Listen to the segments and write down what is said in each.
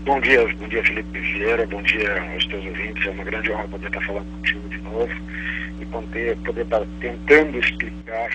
Bom dia Felipe Vieira, bom dia aos teus ouvintes. É uma grande honra poder estar falando contigo de novo e poder estar tentando explicar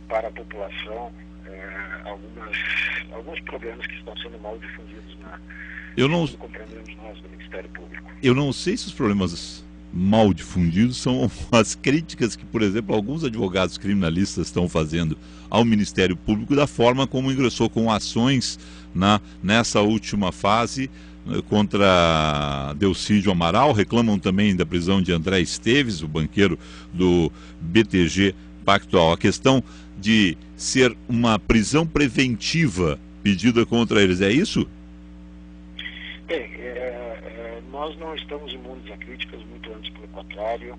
para a população alguns problemas que estão sendo mal difundidos como compreendemos nós do Ministério Público. Eu não sei se os problemas mal difundidos são as críticas que, por exemplo, alguns advogados criminalistas estão fazendo ao Ministério Público da forma como ingressou com ações nessa última fase contra Delcídio Amaral. Reclamam também da prisão de André Esteves, o banqueiro do BTG Pactual. A questão de ser uma prisão preventiva pedida contra eles, é isso? Bem, nós não estamos imunes a críticas, muito antes pelo contrário.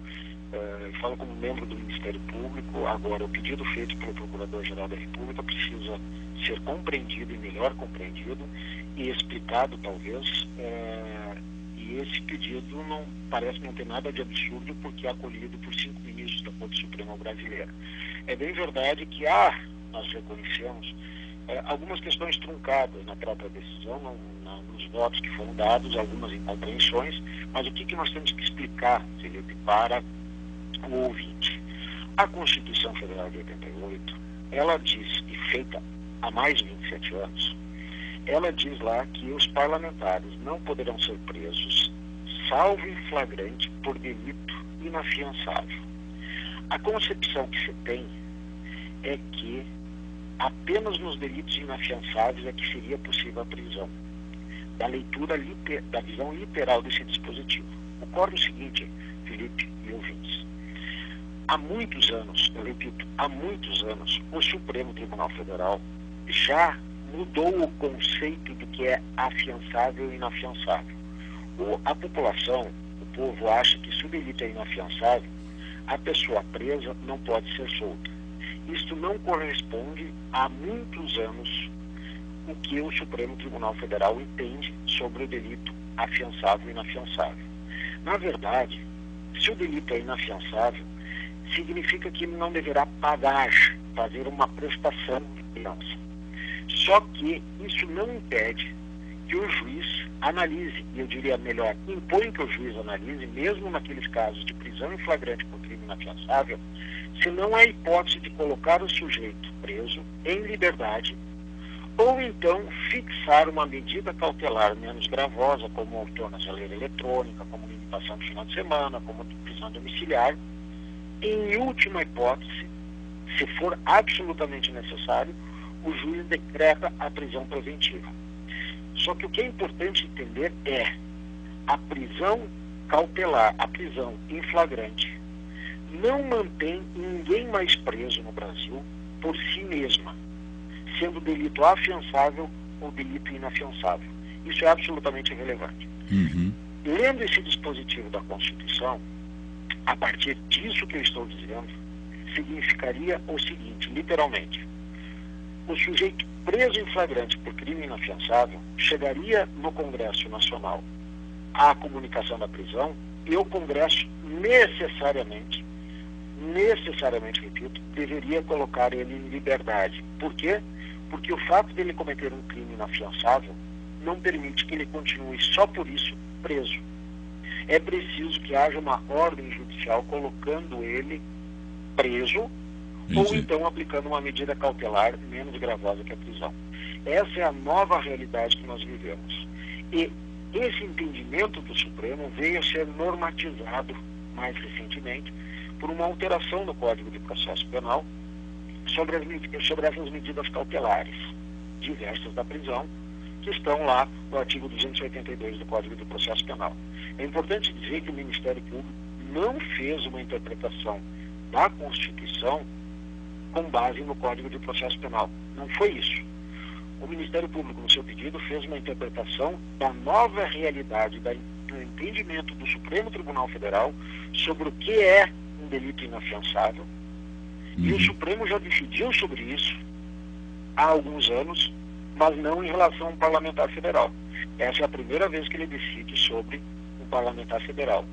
Falo como membro do Ministério Público. Agora, o pedido feito pelo Procurador-Geral da República precisa ser compreendido e melhor compreendido e explicado, talvez, e esse pedido parece não ter nada de absurdo porque é acolhido por 5 ministros da Corte Suprema Brasileira. É bem verdade que nós reconhecemos algumas questões truncadas na própria decisão, nos votos que foram dados, algumas incompreensões, mas o que nós temos que explicar, Felipe, para o ouvinte? A Constituição Federal de 88, ela diz, e feita há mais de 27 anos, ela diz lá que os parlamentares não poderão ser presos, salvo em flagrante, por delito inafiançável. A concepção que se tem é que apenas nos delitos inafiançáveis é que seria possível a prisão. Da visão literal desse dispositivo. Ocorre o seguinte, Felipe e ouvintes. Há muitos anos, eu repito, há muitos anos, o Supremo Tribunal Federal já mudou o conceito do que é afiançável e inafiançável. A população, o povo acha que se o delito é inafiançável, a pessoa presa não pode ser solta. Isto não corresponde há muitos anos o que o Supremo Tribunal Federal entende sobre o delito afiançável e inafiançável. Na verdade, se o delito é inafiançável, significa que ele não deverá fazer uma prestação de fiança. Só que isso não impede que o juiz analise, e eu diria melhor, impõe que o juiz analise, mesmo naqueles casos de prisão em flagrante por crime inafiançável, se não há hipótese de colocar o sujeito preso em liberdade ou então fixar uma medida cautelar menos gravosa, como tornozeleira eletrônica, como limitação de final de semana, como prisão domiciliar. Em última hipótese, se for absolutamente necessário, o juiz decreta a prisão preventiva. Só que o que é importante entender é a prisão cautelar, a prisão em flagrante, não mantém ninguém mais preso no Brasil por si mesma, sendo delito afiançável ou delito inafiançável. Isso é absolutamente irrelevante. Lendo esse dispositivo da Constituição, a partir disso que eu estou dizendo, significaria o seguinte, literalmente: o sujeito preso em flagrante por crime inafiançável chegaria no Congresso Nacional à comunicação da prisão e o Congresso necessariamente, repito, deveria colocar ele em liberdade. Por quê? Porque o fato dele cometer um crime inafiançável não permite que ele continue só por isso preso. É preciso que haja uma ordem judicial colocando ele preso ou então aplicando uma medida cautelar menos gravosa que a prisão. Essa é a nova realidade que nós vivemos. E esse entendimento do Supremo veio a ser normatizado mais recentemente por uma alteração no Código de Processo Penal sobre essas medidas cautelares diversas da prisão, que estão lá no artigo 282 do Código de Processo Penal. É importante dizer que o Ministério Público não fez uma interpretação da Constituição com base no Código de Processo Penal. Não foi isso. O Ministério Público, no seu pedido, fez uma interpretação da nova realidade, do entendimento do Supremo Tribunal Federal sobre o que é um delito inafiançável. E o Supremo já decidiu sobre isso há alguns anos, mas não em relação a um parlamentar federal. Essa é a primeira vez que ele decide sobre um parlamentar federal.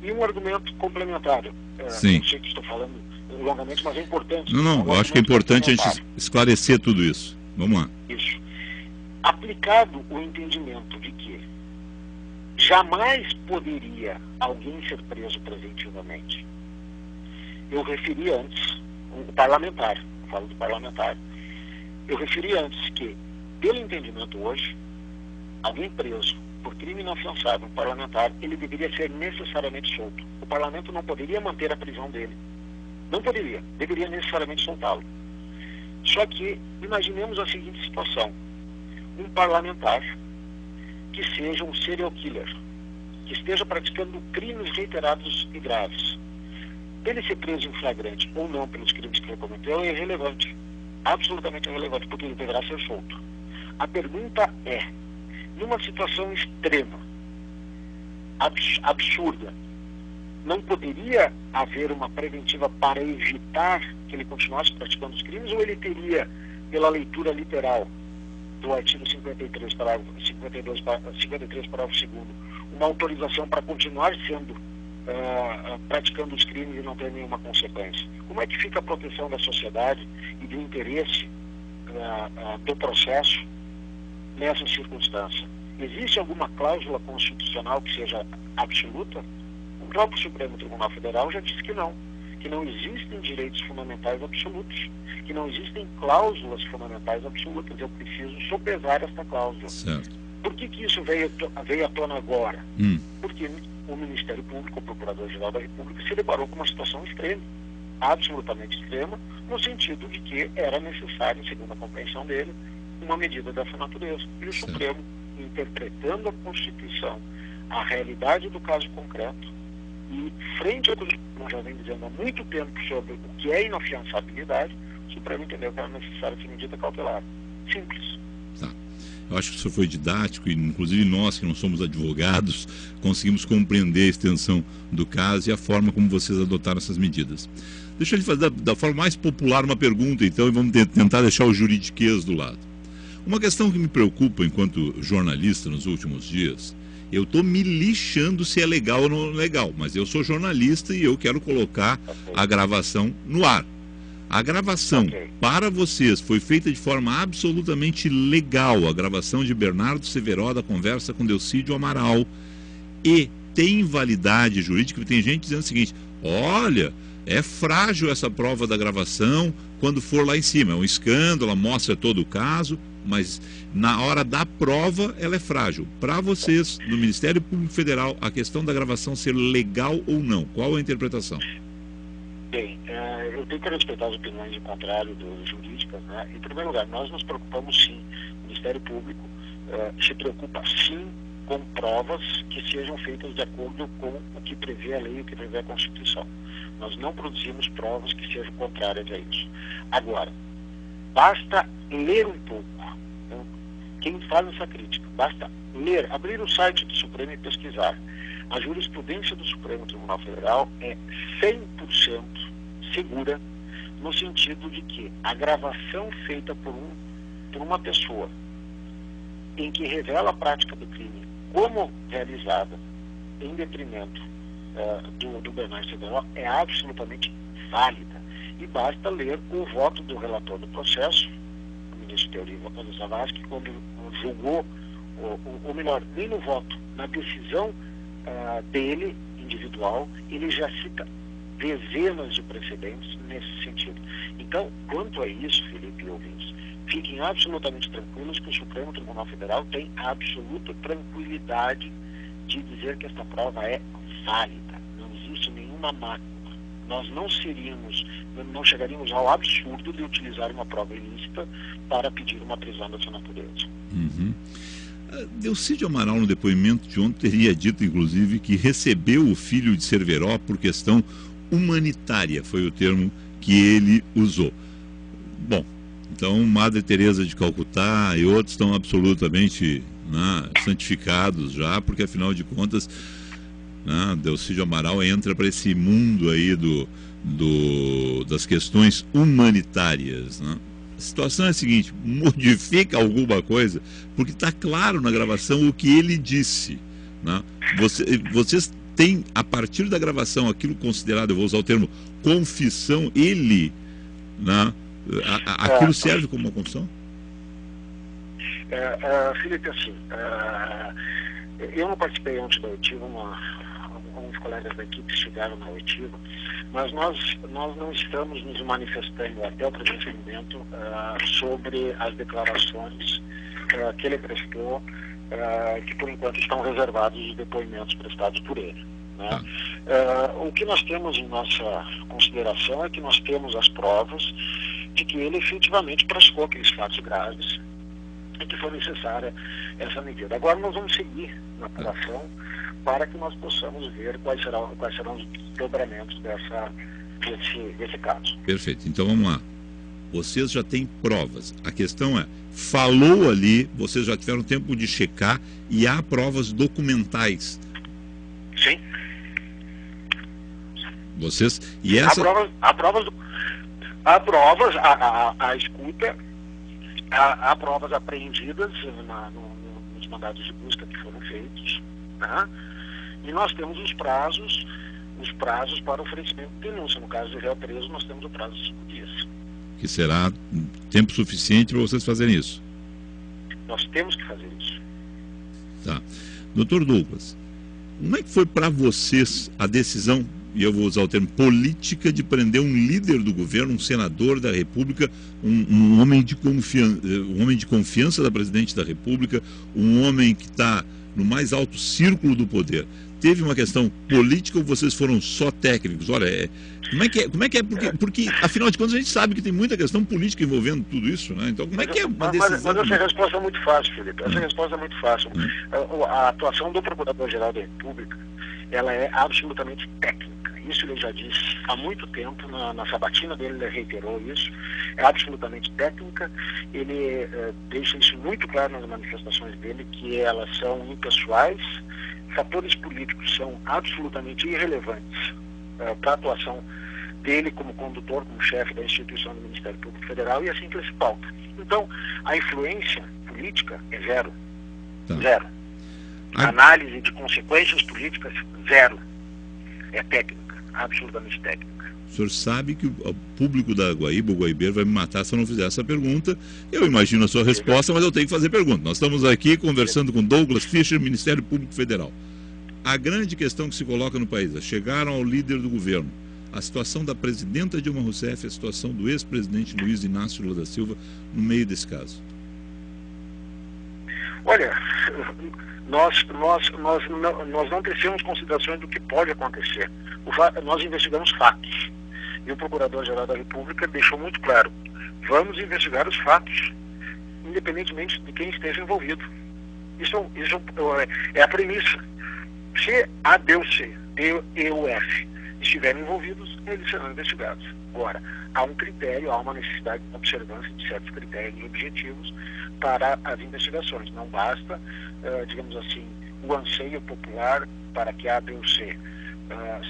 E um argumento complementar. Não sei que estou falando longamente, mas é importante. Não, eu acho que é importante a gente esclarecer tudo isso. Vamos lá. Isso. aplicado o entendimento de que jamais poderia alguém ser preso preventivamente. Eu referi antes, o parlamentar, eu falo do parlamentar, eu referi antes que, pelo entendimento hoje, alguém preso por crime inafiançável, um parlamentar, ele deveria ser necessariamente solto. O parlamento não poderia manter a prisão dele. Não poderia, deveria necessariamente soltá-lo. Só que, imaginemos a seguinte situação: um parlamentar que seja um serial killer, que esteja praticando crimes reiterados e graves. Ele ser preso em flagrante ou não pelos crimes que ele cometeu é irrelevante, absolutamente irrelevante, porque ele deverá ser solto. A pergunta é, numa situação extrema, absurda, não poderia haver uma preventiva para evitar que ele continuasse praticando os crimes, ou ele teria, pela leitura literal do artigo 53, parágrafo 2º, uma autorização para continuar sendo praticando os crimes e não ter nenhuma consequência? Como é que fica a proteção da sociedade e do interesse do processo nessa circunstância? Existe alguma cláusula constitucional que seja absoluta? O próprio Supremo Tribunal Federal já disse que não existem direitos fundamentais absolutos, que não existem cláusulas fundamentais absolutas. Eu preciso sopesar esta cláusula. Certo. Por que isso veio à tona agora? Porque o Ministério Público, o Procurador-Geral da República, se deparou com uma situação extrema, absolutamente extrema, no sentido de que era necessário, segundo a compreensão dele, uma medida dessa natureza. E o Supremo, interpretando a Constituição, a realidade do caso concreto, e frente ao que o Supremo já vem dizendo há muito tempo sobre o que é inafiançabilidade, o Supremo entendeu que era necessário essa medida cautelar. Simples. Tá. Eu acho que o senhor foi didático e, inclusive, nós, que não somos advogados, conseguimos compreender a extensão do caso e a forma como vocês adotaram essas medidas. Deixa eu lhe fazer da forma mais popular uma pergunta, então, e vamos tentar deixar o juridiquês do lado. Uma questão que me preocupa enquanto jornalista nos últimos dias, eu estou me lixando se é legal ou não legal, mas eu sou jornalista e eu quero colocar a gravação no ar. A gravação, para vocês, foi feita de forma absolutamente legal, a gravação de Bernardo Severo da conversa com Delcídio Amaral, e tem validade jurídica. Tem gente dizendo o seguinte: olha, é frágil essa prova da gravação quando for lá em cima, é um escândalo, ela mostra todo o caso, mas na hora da prova ela é frágil. Para vocês, no Ministério Público Federal, a questão da gravação ser legal ou não, qual a interpretação? Bem, eu tenho que respeitar as opiniões de contrário dos jurídicas, né? Em primeiro lugar, nós nos preocupamos sim, o Ministério Público se preocupa sim com provas que sejam feitas de acordo com o que prevê a lei e o que prevê a Constituição. Nós não produzimos provas que sejam contrárias a isso. Agora, basta ler um pouco. Então, quem faz essa crítica, basta ler, abrir o site do Supremo e pesquisar. A jurisprudência do Supremo Tribunal Federal é 100% segura, no sentido de que a gravação feita por uma pessoa em que revela a prática do crime como realizada em detrimento do Bernardo Severo é absolutamente válida. E basta ler o voto do relator do processo, o ministro Teori Zavascki, quando julgou, ou melhor, nem no voto, na decisão dele, individual, ele já cita dezenas de precedentes nesse sentido. Então, quanto a isso, Felipe e ouvintes, fiquem absolutamente tranquilos que o Supremo Tribunal Federal tem a absoluta tranquilidade de dizer que esta prova é válida. Não existe nenhuma mácula. Nós não chegaríamos ao absurdo de utilizar uma prova ilícita para pedir uma prisão dessa natureza. Delcídio Amaral, no depoimento de ontem, teria dito, inclusive, que recebeu o filho de Severo por questão humanitária, foi o termo que ele usou. Bom, então Madre Teresa de Calcutá e outros estão absolutamente santificados já, porque afinal de contas, Delcídio Amaral entra para esse mundo aí das questões humanitárias, né? A situação é a seguinte: modifica alguma coisa, porque está claro na gravação o que ele disse, né? Vocês têm, a partir da gravação, aquilo considerado, eu vou usar o termo confissão, aquilo serve como uma confissão? Felipe, assim, eu não participei ontem da oitiva, alguns colegas da equipe estiveram na oitiva, mas nós não estamos nos manifestando até o presente momento sobre as declarações que ele prestou, que por enquanto estão reservados os depoimentos prestados por ele. Né? O que nós temos em nossa consideração é que nós temos as provas de que ele efetivamente praticou aqueles fatos graves e que foi necessária essa medida. Agora nós vamos seguir na apuração para que nós possamos ver quais serão os desdobramentos desse caso. Perfeito. Então vamos lá. Vocês já têm provas. A questão é, falou ali, vocês já tiveram tempo de checar e há provas documentais. Sim. Vocês... E essa... Há provas, a escuta, há provas apreendidas nos mandados de busca que foram feitos, né? E nós temos os prazos para oferecimento de denúncia. No caso de réu preso, nós temos o prazo de 5 dias. Que será tempo suficiente para vocês fazerem isso? Nós temos que fazer isso. Tá. Doutor Douglas, como é que foi para vocês a decisão, e eu vou usar o termo política, de prender um líder do governo, um senador da República, um homem de confiança da presidente da República, um homem que está no mais alto círculo do poder? Teve uma questão política ou vocês foram só técnicos? Olha, como é que é? Porque, afinal de contas, a gente sabe que tem muita questão política envolvendo tudo isso, né? Então, como é que é uma decisão? Mas essa resposta é muito fácil, Felipe. Essa resposta é muito fácil. A atuação do Procurador-Geral da República, ela é absolutamente técnica. Isso ele já disse há muito tempo, na sabatina dele ele reiterou isso, é absolutamente técnica. Ele deixa isso muito claro nas manifestações dele, que elas são impessoais. Fatores políticos são absolutamente irrelevantes para a atuação dele como condutor, como chefe da instituição do Ministério Público Federal, e assim que ele se pauta. Então, a influência política é zero. Tá. Zero. A análise de consequências políticas, zero. É técnica, absolutamente técnica. O senhor sabe que o público da Guaíba, o guaibeiro, vai me matar se eu não fizer essa pergunta. Eu imagino a sua resposta, mas eu tenho que fazer pergunta. Nós estamos aqui conversando com Douglas Fischer, Ministério Público Federal. A grande questão que se coloca no país é: chegaram ao líder do governo, a situação da presidenta Dilma Rousseff, a situação do ex-presidente Luiz Inácio Lula da Silva no meio desse caso. Olha, nós não tecemos considerações do que pode acontecer. Nós investigamos fatos. E o Procurador-Geral da República deixou muito claro: vamos investigar os fatos, independentemente de quem esteja envolvido. Isso é a premissa. Se a B, o C, D e o F estiverem envolvidos, eles serão investigados. Agora, há um critério, há uma necessidade de observância de certos critérios e objetivos para as investigações. Não basta, digamos assim, o anseio popular para que A, B ou C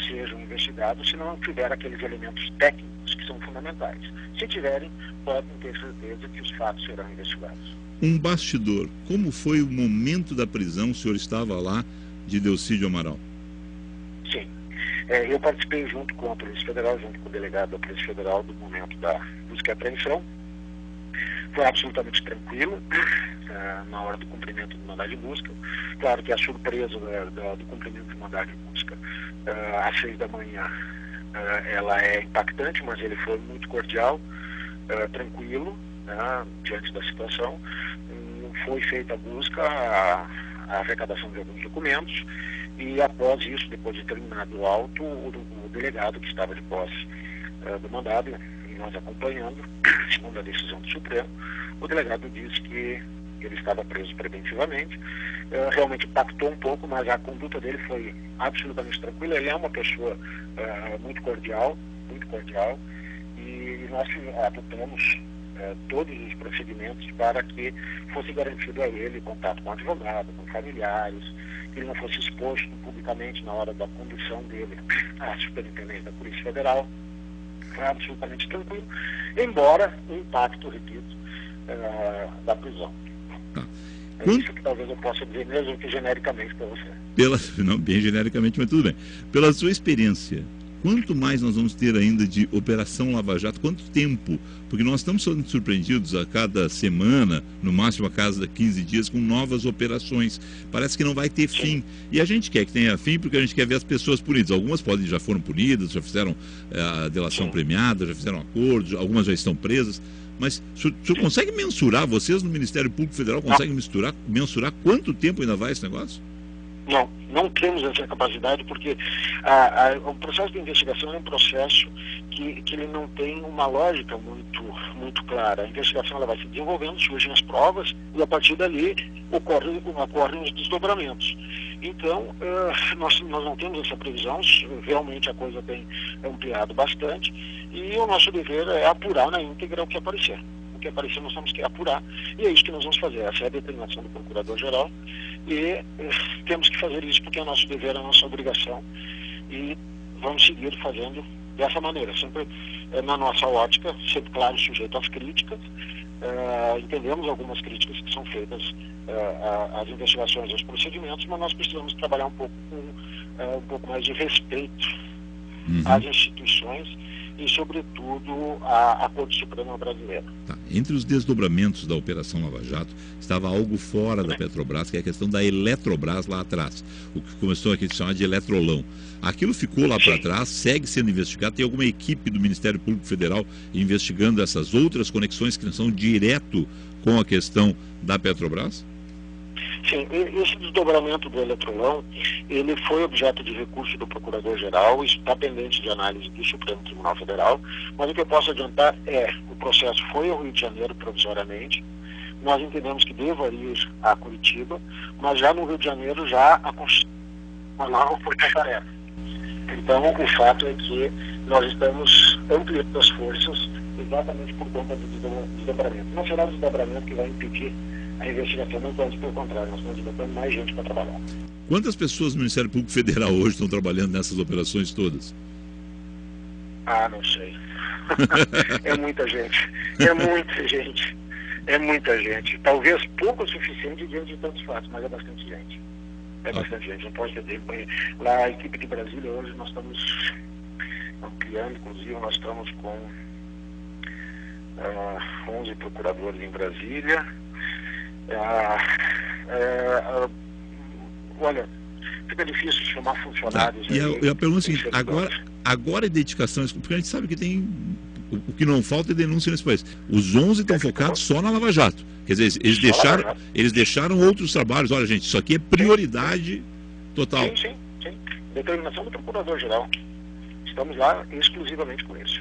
sejam investigados se não tiver aqueles elementos técnicos que são fundamentais. Se tiverem, podem ter certeza que os fatos serão investigados. Um bastidor: como foi o momento da prisão? O senhor estava lá, de Delcídio Amaral? Sim. Eu participei junto com a Polícia Federal, junto com o delegado da Polícia Federal, do momento da busca e apreensão. Foi absolutamente tranquilo na hora do cumprimento do mandado de busca. Claro que a surpresa do cumprimento do mandado de busca às 6 da manhã ela é impactante, mas ele foi muito cordial, tranquilo, né, diante da situação. Foi feita a busca, a arrecadação de alguns documentos, e após isso, depois de terminado o auto, o delegado que estava de posse do mandado, e nós acompanhando, segundo a decisão do Supremo, o delegado disse que ele estava preso preventivamente. Realmente impactou um pouco, mas a conduta dele foi absolutamente tranquila. Ele é uma pessoa muito cordial, e nós adotamos todos os procedimentos para que fosse garantido a ele contato com advogado, com familiares, que ele não fosse exposto publicamente na hora da condução dele à superintendência da Polícia Federal. Foi absolutamente tranquilo, embora o impacto, repito, da prisão. Tá. É isso que talvez eu possa dizer, mesmo que genericamente para você. Não, bem genericamente, mas tudo bem. Pela sua experiência, quanto mais nós vamos ter ainda de Operação Lava Jato? Quanto tempo? Porque nós estamos sendo surpreendidos a cada semana, no máximo a cada 15 dias, com novas operações. Parece que não vai ter fim. E a gente quer que tenha fim porque a gente quer ver as pessoas punidas. Algumas já foram punidas, já fizeram a delação premiada, já fizeram acordos, algumas já estão presas. Mas o senhor consegue mensurar, vocês no Ministério Público Federal conseguem mensurar quanto tempo ainda vai esse negócio? Não temos essa capacidade, porque o processo de investigação é um processo que ele não tem uma lógica muito clara. A investigação ela vai se desenvolvendo, surgem as provas e a partir dali ocorrem os desdobramentos. Então, nós não temos essa previsão, realmente a coisa tem ampliado bastante e o nosso dever é apurar na íntegra o que aparecer. O que aparecer nós temos que apurar e é isso que nós vamos fazer. Essa é a determinação do Procurador-Geral e temos que fazer isso porque é nosso dever, é a nossa obrigação e vamos seguir fazendo dessa maneira, sempre na nossa ótica, sempre claro, sujeito às críticas. Entendemos algumas críticas que são feitas às investigações e aos procedimentos, mas nós precisamos trabalhar um pouco mais de respeito às instituições e, sobretudo, à Corte Suprema Brasileira. Tá. Entre os desdobramentos da Operação Lava Jato, estava algo fora da Petrobras, que é a questão da Eletrobras lá atrás, o que começou aqui a se chamar de Eletrolão. Aquilo ficou lá para trás, segue sendo investigado, tem alguma equipe do Ministério Público Federal investigando essas outras conexões que não são direto com a questão da Petrobras? Sim, esse desdobramento do Eletrolão, ele foi objeto de recurso do Procurador-Geral, isso está pendente de análise do Supremo Tribunal Federal, mas o que eu posso adiantar o processo foi ao Rio de Janeiro provisoriamente, nós entendemos que deva ir a Curitiba, mas já no Rio de Janeiro já a Constituição foi tarefa. Então, o fato é que nós estamos ampliando as forças exatamente por conta do desdobramento. Não será o desdobramento que vai impedir a investigação, não pode, pelo contrário, nós estamos botando mais gente para trabalhar. Quantas pessoas no Ministério Público Federal hoje estão trabalhando nessas operações todas? Não sei. É muita gente. É muita gente. É muita gente. Talvez pouco o suficiente diante de tantos fatos, mas é bastante gente. É bastante gente. Não pode ter. Lá a equipe de Brasília hoje nós estamos ampliando, inclusive nós estamos com 11 procuradores em Brasília. Olha, fica difícil chamar funcionários. E a pergunta é a seguinte, agora é dedicação, porque a gente sabe que tem, o que não falta é denúncia nesse país. Os 11 estão focados só na Lava Jato. Quer dizer, eles deixaram outros trabalhos. Olha, gente, isso aqui é prioridade total. Sim. Determinação do Procurador-Geral. Estamos lá exclusivamente com isso.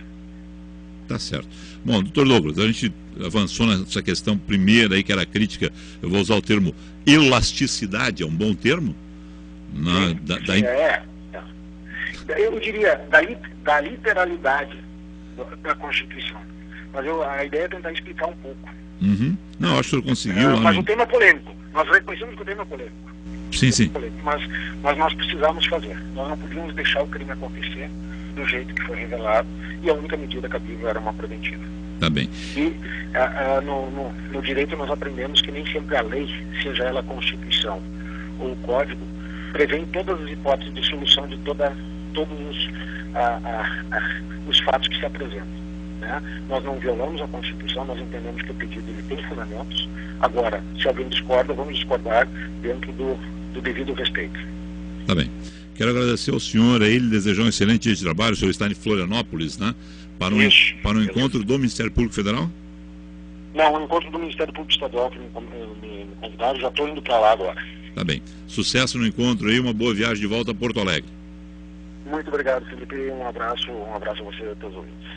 Tá certo. Bom, doutor Douglas, a gente avançou nessa questão primeira aí, que era a crítica, eu vou usar o termo elasticidade, é um bom termo? Eu diria da literalidade da Constituição. Mas a ideia é tentar explicar um pouco. Não, acho que o senhor conseguiu. Mas o tema é polêmico. Nós reconhecemos que o tema é polêmico. Sim. Mas nós precisamos fazer. Nós não podíamos deixar o crime acontecer do jeito que foi revelado, e a única medida cabível era uma preventiva. Tá bem. E no direito nós aprendemos que nem sempre a lei, seja ela a Constituição ou o Código, prevê todas as hipóteses de solução de todos os fatos que se apresentam. Né? Nós não violamos a Constituição, nós entendemos que o pedido ele tem fundamentos. Agora, se alguém discorda, vamos discordar dentro do devido respeito. Tá bem. Quero agradecer ao senhor, a ele desejar um excelente dia de trabalho. O senhor está em Florianópolis, né? Para um encontro do Ministério Público Federal? Não, um encontro do Ministério Público Estadual que me convidaram, já estou indo para lá agora. Tá bem. Sucesso no encontro aí, uma boa viagem de volta a Porto Alegre. Muito obrigado, Felipe. Um abraço a você e a todos os ouvintes.